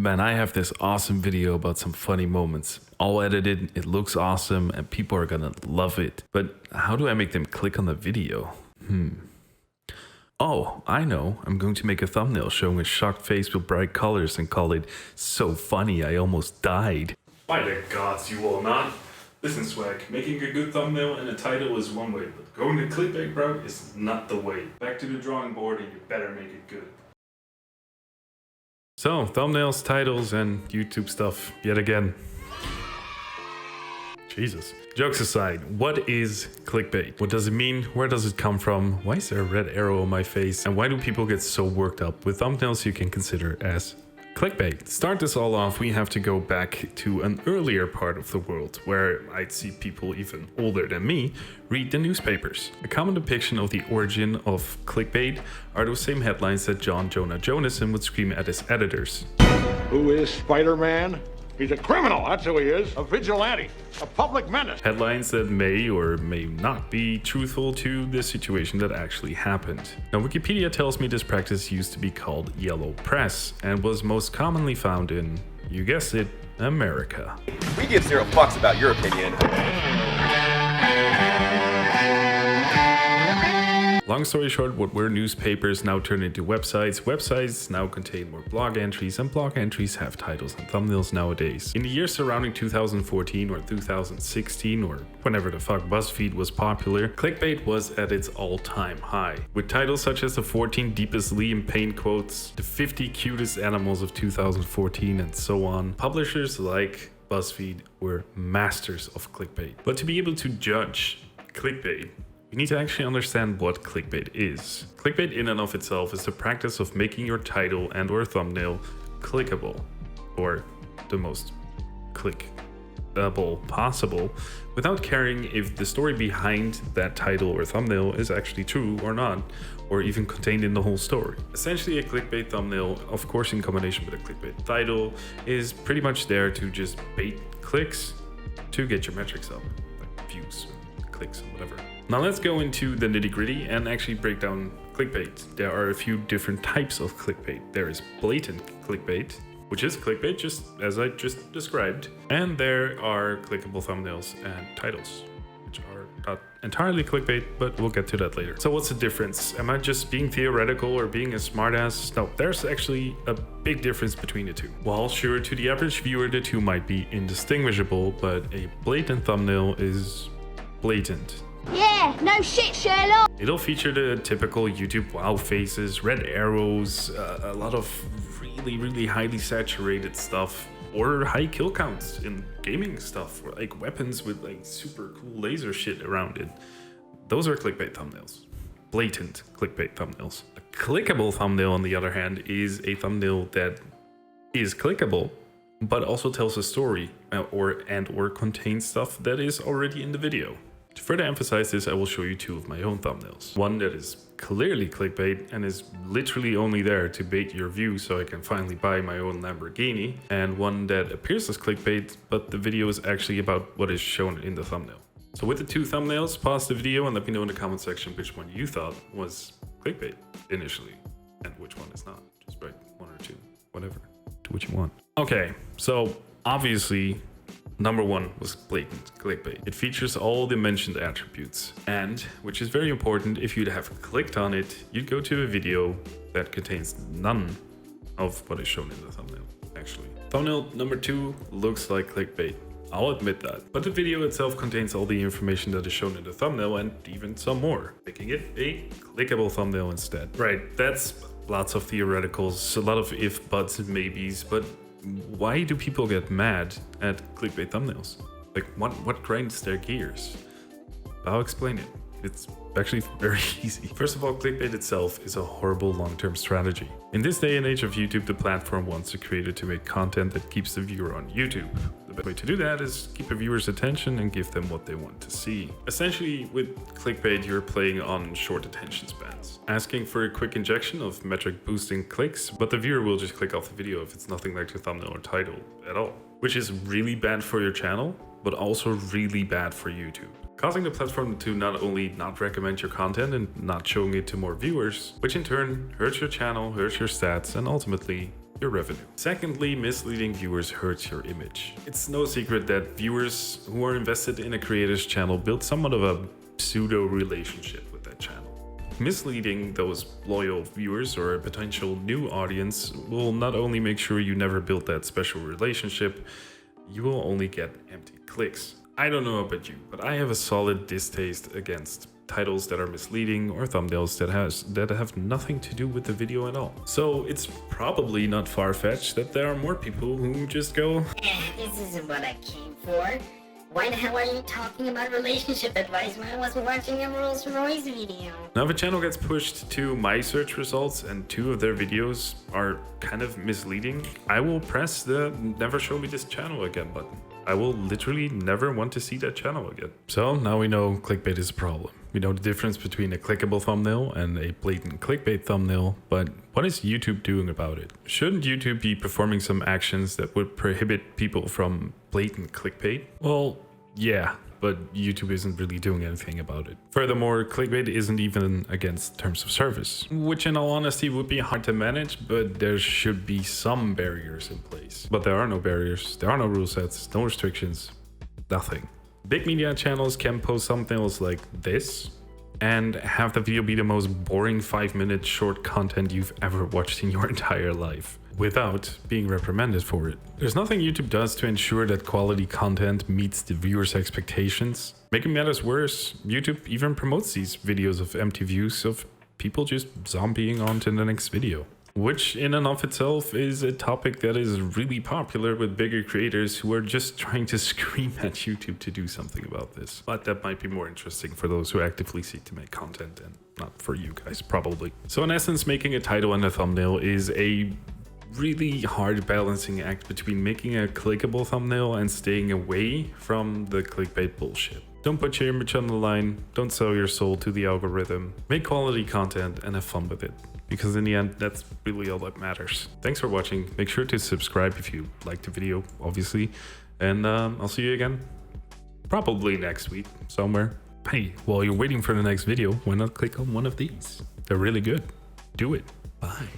Man, I have this awesome video about some funny moments. All edited, it looks awesome, and people are gonna love it. But how do I make them click on the video? Oh, I know. I'm going to make a thumbnail showing a shocked face with bright colors and call it "So Funny I Almost Died." By the gods, you will not. Listen, Swag, making a good thumbnail and a title is one way, but going to clickbait, bro, is not the way. Back to the drawing board and you better make it good. So, thumbnails, titles, and YouTube stuff yet again. Jesus. Jokes aside, what is clickbait? What does it mean? Where does it come from? Why is there a red arrow on my face? And why do people get so worked up with thumbnails you can consider as clickbait? To start this all off, we have to go back to an earlier part of the world where I'd see people even older than me read the newspapers. A common depiction of the origin of clickbait are those same headlines that John Jonah Jameson would scream at his editors. Who is Spider-Man? He's a criminal, that's who he is. A vigilante, a public menace. Headlines that may or may not be truthful to the situation that actually happened. Now, Wikipedia tells me this practice used to be called yellow press and was most commonly found in, you guessed it, America. We give zero fucks about your opinion. Long story short, what were newspapers now turned into websites. Websites now contain more blog entries, and blog entries have titles and thumbnails nowadays. In the years surrounding 2014 or 2016 or whenever the fuck BuzzFeed was popular, clickbait was at its all-time high. With titles such as the 14 deepest Liam Payne quotes, the 50 cutest animals of 2014 and so on, publishers like BuzzFeed were masters of clickbait. But to be able to judge clickbait, you need to actually understand what clickbait is. Clickbait in and of itself is the practice of making your title and or thumbnail clickable, or the most clickable possible, without caring if the story behind that title or thumbnail is actually true or not, or even contained in the whole story. Essentially, a clickbait thumbnail, of course in combination with a clickbait title, is pretty much there to just bait clicks to get your metrics up, like views, clicks, and whatever. Now let's go into the nitty-gritty and actually break down clickbait. There are a few different types of clickbait. There is blatant clickbait, which is clickbait just as I just described. And there are clickable thumbnails and titles, which are not entirely clickbait, but we'll get to that later. So what's the difference? Am I just being theoretical or being a smartass? No, there's actually a big difference between the two. Well, sure, to the average viewer, the two might be indistinguishable, but a blatant thumbnail is blatant. Yeah, no shit, Sherlock. It'll feature the typical YouTube wow faces, red arrows, a lot of really highly saturated stuff, or high kill counts in gaming stuff, or like weapons with like super cool laser shit around it. Those are clickbait thumbnails. Blatant clickbait thumbnails. A clickable thumbnail, on the other hand, is a thumbnail that is clickable, but also tells a story or contains stuff that is already in the video. To further emphasize this, I will show you two of my own thumbnails. One that is clearly clickbait and is literally only there to bait your view so I can finally buy my own Lamborghini, and one that appears as clickbait, but the video is actually about what is shown in the thumbnail. So with the two thumbnails, pause the video and let me know in the comment section which one you thought was clickbait initially and which one is not. Just write one or two, whatever, do what you want. Okay, so obviously, number one was blatant clickbait. It features all the mentioned attributes, and, which is very important, if you'd have clicked on it, you'd go to a video that contains none of what is shown in the thumbnail, actually. Thumbnail number two looks like clickbait. I'll admit that. But the video itself contains all the information that is shown in the thumbnail and even some more, making it a clickable thumbnail instead. Right, that's lots of theoreticals, a lot of if, buts, and maybes, but why do people get mad at clickbait thumbnails? Like, what grinds their gears? I'll explain it. It's actually very easy. First of all, clickbait itself is a horrible long-term strategy. In this day and age of YouTube, the platform wants the creator to make content that keeps the viewer on YouTube. The best way to do that is keep a viewer's attention and give them what they want to see. Essentially, with clickbait, you're playing on short attention spans, asking for a quick injection of metric boosting clicks, but the viewer will just click off the video if it's nothing like the thumbnail or title at all, which is really bad for your channel, but also really bad for YouTube, causing the platform to not only not recommend your content and not showing it to more viewers, which in turn hurts your channel, hurts your stats, and ultimately your revenue. Secondly, misleading viewers hurts your image. It's no secret that viewers who are invested in a creator's channel build somewhat of a pseudo relationship with that channel. Misleading those loyal viewers or a potential new audience will not only make sure you never build that special relationship, you will only get empty clicks. I don't know about you, but I have a solid distaste against titles that are misleading or thumbnails that have nothing to do with the video at all. So it's probably not far-fetched that there are more people who just go, This isn't what I came for. Why the hell are you talking about relationship advice when I wasn't watching a Rolls Royce video? Now if a channel gets pushed to my search results and 2 of their videos are kind of misleading, I will press the never show me this channel again button. I will literally never want to see that channel again. So now we know clickbait is a problem. We know the difference between a clickable thumbnail and a blatant clickbait thumbnail, but what is YouTube doing about it? Shouldn't YouTube be performing some actions that would prohibit people from blatant clickbait? Well, yeah, but YouTube isn't really doing anything about it. Furthermore, clickbait isn't even against terms of service, which in all honesty would be hard to manage, but there should be some barriers in place. But there are no barriers, there are no rule sets, no restrictions, nothing. Big media channels can post thumbnails like this and have the video be the most boring 5-minute short content you've ever watched in your entire life without being reprimanded for it. There's nothing YouTube does to ensure that quality content meets the viewers' expectations. Making matters worse, YouTube even promotes these videos of empty views of people just zombieing on to the next video. Which in and of itself is a topic that is really popular with bigger creators who are just trying to scream at YouTube to do something about this. But that might be more interesting for those who actively seek to make content and not for you guys, probably. So in essence, making a title and a thumbnail is a really hard balancing act between making a clickable thumbnail and staying away from the clickbait bullshit. Don't put your image on the line, don't sell your soul to the algorithm, make quality content and have fun with it. Because in the end, that's really all that matters. Thanks for watching. Make sure to subscribe if you liked the video, obviously. And I'll see you again probably next week somewhere. Hey, while you're waiting for the next video, why not click on one of these? They're really good. Do it. Bye.